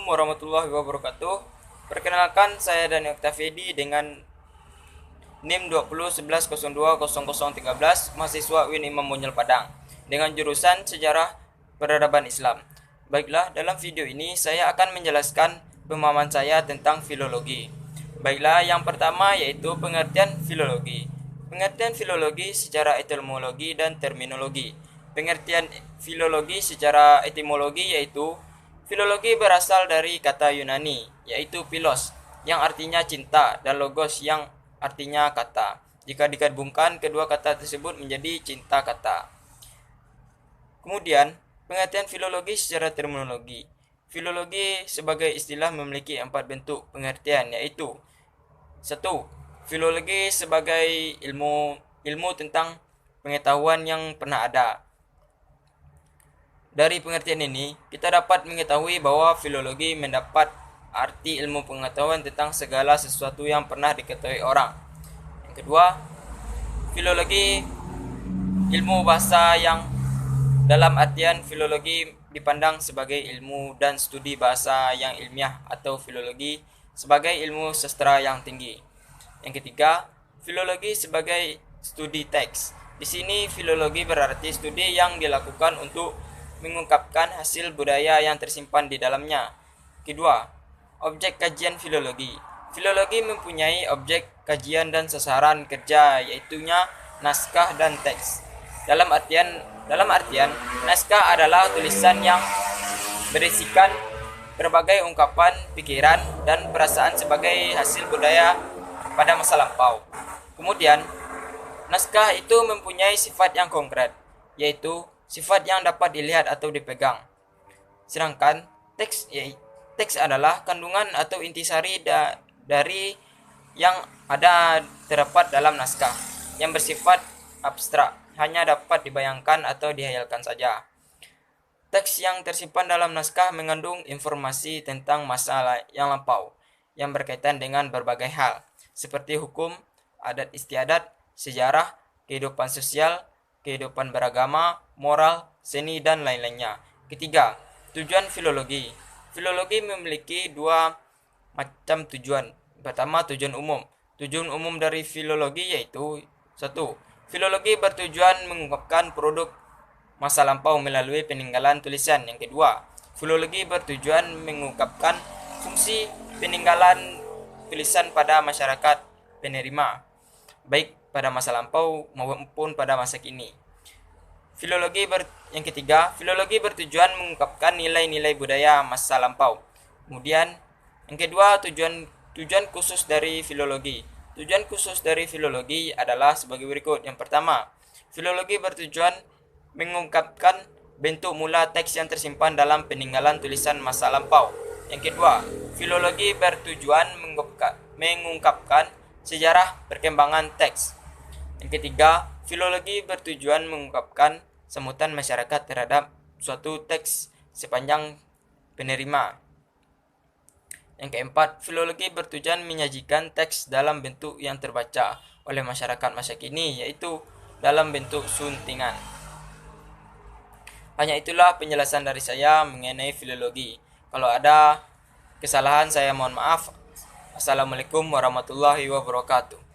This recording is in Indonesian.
warahmatullahi wabarakatuh. Perkenalkan, saya Dani Oktavedi dengan NIM 2011020013, mahasiswa UIN Imam Bonjol Padang, dengan jurusan Sejarah Peradaban Islam. Baiklah, dalam video ini saya akan menjelaskan pemahaman saya tentang filologi. Baiklah, yang pertama yaitu pengertian filologi. Pengertian filologi secara etimologi dan terminologi. Pengertian filologi secara etimologi yaitu filologi berasal dari kata Yunani, yaitu philos, yang artinya cinta, dan logos yang artinya kata. Jika digabungkan, kedua kata tersebut menjadi cinta kata. Kemudian, pengertian filologi secara terminologi. Filologi sebagai istilah memiliki 4 bentuk pengertian, yaitu 1. Filologi sebagai ilmu tentang pengetahuan yang pernah ada. Dari pengertian ini, kita dapat mengetahui bahwa filologi mendapat arti ilmu pengetahuan tentang segala sesuatu yang pernah diketahui orang. Yang kedua, filologi ilmu bahasa yang dalam artian filologi dipandang sebagai ilmu dan studi bahasa yang ilmiah atau filologi sebagai ilmu sastra yang tinggi. Yang ketiga, filologi sebagai studi teks. Di sini filologi berarti studi yang dilakukan untuk mengungkapkan hasil budaya yang tersimpan di dalamnya. Kedua, objek kajian filologi. Filologi mempunyai objek kajian dan sasaran kerja, yaitunya naskah dan teks. Dalam artian, naskah adalah tulisan yang berisikan berbagai ungkapan, pikiran, dan perasaan sebagai hasil budaya pada masa lampau. Kemudian, naskah itu mempunyai sifat yang konkret, yaitu sifat yang dapat dilihat atau dipegang. Sedangkan teks adalah kandungan atau intisari dari yang ada terdapat dalam naskah, yang bersifat abstrak, hanya dapat dibayangkan atau dihayalkan saja. Teks yang tersimpan dalam naskah mengandung informasi tentang masa yang lampau, yang berkaitan dengan berbagai hal, seperti hukum, adat istiadat, sejarah, kehidupan sosial, kehidupan beragama, moral, seni, dan lain-lainnya. Ketiga, tujuan filologi. Filologi memiliki 2 macam tujuan. Pertama, tujuan umum. Tujuan umum dari filologi yaitu 1. Filologi bertujuan mengungkapkan produk masa lampau melalui peninggalan tulisan. Yang kedua, filologi bertujuan mengungkapkan fungsi peninggalan tulisan pada masyarakat penerima, baik pada masa lampau maupun pada masa kini. Yang ketiga, filologi bertujuan mengungkapkan nilai-nilai budaya masa lampau. Kemudian, yang kedua, tujuan khusus dari filologi. Tujuan khusus dari filologi adalah sebagai berikut. Yang pertama, filologi bertujuan mengungkapkan bentuk mula teks yang tersimpan dalam peninggalan tulisan masa lampau. Yang kedua, filologi bertujuan mengungkapkan sejarah perkembangan teks. Yang ketiga, filologi bertujuan mengungkapkan sambutan masyarakat terhadap suatu teks sepanjang penerima. Yang keempat, filologi bertujuan menyajikan teks dalam bentuk yang terbaca oleh masyarakat masa kini, yaitu dalam bentuk suntingan. Hanya itulah penjelasan dari saya mengenai filologi. Kalau ada kesalahan, saya mohon maaf. Assalamualaikum warahmatullahi wabarakatuh.